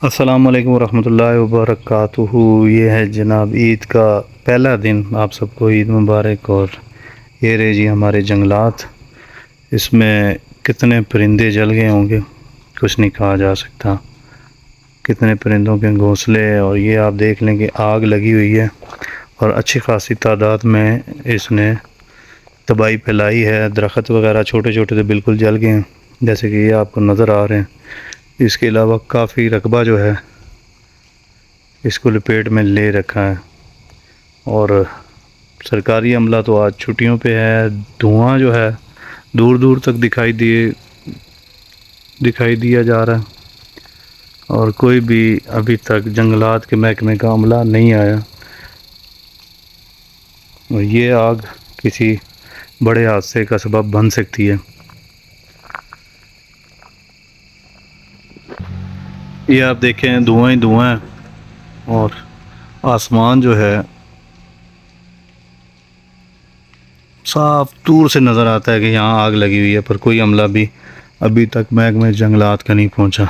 السلام علیکم ورحمۃ اللہ وبرکاتہ۔ یہ ہے جناب عید کا پہلا دن، آپ سب کو عید مبارک۔ اور یہ رہے جی ہمارے جنگلات، اس میں کتنے پرندے جل گئے ہوں گے کچھ نہیں کہا جا سکتا، کتنے پرندوں کے گھونسلے۔ اور یہ آپ دیکھ لیں کہ آگ لگی ہوئی ہے اور اچھی خاصی تعداد میں اس نے تباہی پھیلائی ہے۔ درخت وغیرہ چھوٹے چھوٹے تو بالکل جل گئے ہیں، جیسے کہ یہ آپ کو نظر آ رہے ہیں۔ اس کے علاوہ کافی رقبہ جو ہے اس کو لپیٹ میں لے رکھا ہے، اور سرکاری عملہ تو آج چھٹیوں پہ ہے۔ دھواں جو ہے دور دور تک دکھائی دیا جا رہا ہے، اور کوئی بھی ابھی تک جنگلات کے محکمے کا عملہ نہیں آیا، اور یہ آگ کسی بڑے حادثے کا سبب بن سکتی ہے۔ یہ آپ دیکھیں دھواں ہی دھواں ہے، اور آسمان جو ہے صاف دور سے نظر آتا ہے کہ یہاں آگ لگی ہوئی ہے، پر کوئی عملہ بھی ابھی تک محکمہ جنگلات کا نہیں پہنچا۔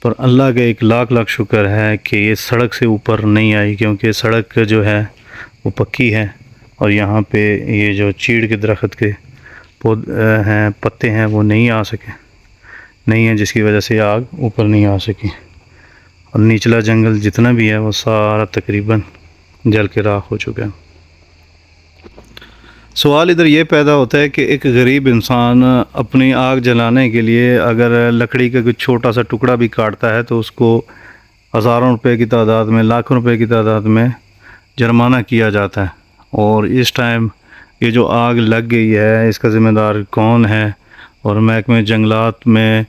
پر اللہ کا ایک لاکھ لاکھ شکر ہے کہ یہ سڑک سے اوپر نہیں آئی، کیونکہ سڑک جو ہے وہ پکی ہے، اور یہاں پہ یہ جو چیڑ کے درخت کے ہیں پتے ہیں وہ نہیں آ سکے، نہیں ہیں، جس کی وجہ سے آگ اوپر نہیں آ سکی، اور نچلا جنگل جتنا بھی ہے وہ سارا تقریباً جل کے راکھ ہو چکا ہے۔ سوال ادھر یہ پیدا ہوتا ہے کہ ایک غریب انسان اپنی آگ جلانے کے لیے اگر لکڑی کا کوئی چھوٹا سا ٹکڑا بھی کاٹتا ہے تو اس کو ہزاروں روپے کی تعداد میں، لاکھوں روپے کی تعداد میں جرمانہ کیا جاتا ہے۔ اور اس ٹائم یہ جو آگ لگ گئی ہے اس کا ذمہ دار کون ہے؟ اور محکمہ جنگلات میں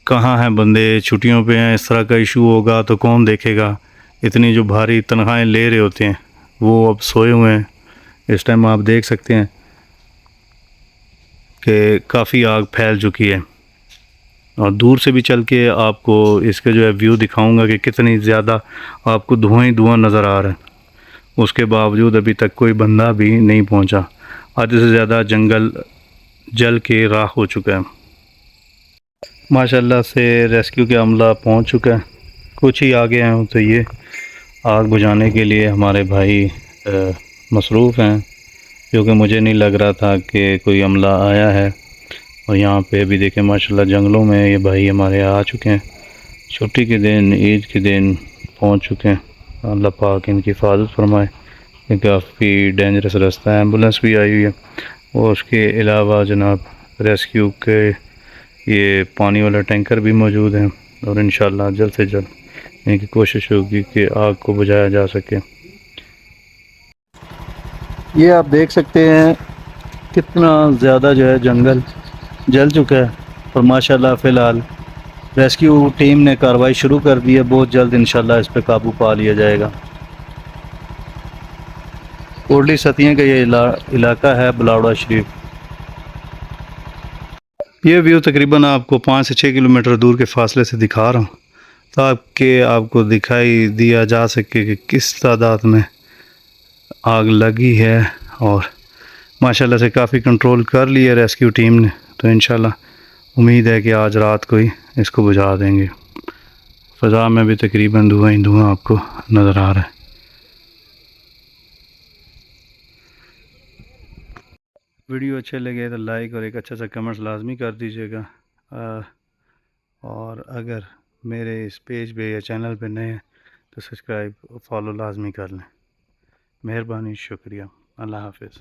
کہاں ہیں بندے؟ چھٹیوں پہ ہیں، اس طرح کا ایشو ہوگا تو کون دیکھے گا؟ اتنی جو بھاری تنخواہیں لے رہے ہوتے ہیں وہ اب سوئے ہوئے ہیں۔ اس ٹائم آپ دیکھ سکتے ہیں کہ کافی آگ پھیل چکی ہے، اور دور سے بھی چل کے آپ کو اس کے جو ہے ویو دکھاؤں گا کہ کتنی زیادہ آپ کو دھواں ہی دھواں نظر آ رہا ہے۔ اس کے باوجود ابھی تک کوئی بندہ بھی نہیں پہنچا، آدھے سے زیادہ جنگل جل کے راکھ ہو چکا ہے۔ ماشاءاللہ سے ریسکیو کے عملہ پہنچ چکا ہے، کچھ ہی آگے ہیں تو یہ آگ بجھانے کے لیے ہمارے بھائی مصروف ہیں، کیونکہ مجھے نہیں لگ رہا تھا کہ کوئی عملہ آیا ہے۔ اور یہاں پہ بھی دیکھیں ماشاءاللہ جنگلوں میں یہ بھائی ہمارے آ چکے ہیں، چھٹی کے دن، عید کے دن پہنچ چکے ہیں۔ اللہ پاک ان کی حفاظت فرمائے، یہ کافی ڈینجرس رستہ ہے۔ ایمبولینس بھی آئی ہوئی ہے، اور اس کے علاوہ جناب ریسکیو کے یہ پانی والا ٹینکر بھی موجود ہیں، اور انشاءاللہ جلد سے جلد ان کی کوشش ہوگی کہ آگ کو بجھایا جا سکے۔ یہ آپ دیکھ سکتے ہیں کتنا زیادہ جو ہے جنگل جل چکا ہے، اور ماشاءاللہ فی الحال ریسکیو ٹیم نے کارروائی شروع کر دی ہے، بہت جلد انشاءاللہ اس پہ قابو پا لیا جائے گا۔ کوٹلی ستیاں کا یہ علاقہ ہے بلاوڑا شریف۔ یہ ویو تقریباً آپ کو 5 سے 6 کلومیٹر دور کے فاصلے سے دکھا رہا ہوں، تاکہ آپ کو دکھائی دیا جا سکے کہ کس تعداد میں آگ لگی ہے، اور ماشاءاللہ سے کافی کنٹرول کر لی ہے ریسکیو ٹیم نے، تو انشاءاللہ امید ہے کہ آج رات کو ہی اس کو بجھا دیں گے۔ فضا میں بھی تقریباً دھواں ہی دھواں آپ کو نظر آ رہا ہے۔ ویڈیو اچھے لگے تو لائک اور ایک اچھا سا کمنٹس لازمی کر دیجیے گا، اور اگر میرے اس پیج پہ یا چینل پہ نئے ہیں تو سبسکرائب فالو لازمی کر لیں۔ مہربانی، شکریہ، اللہ حافظ۔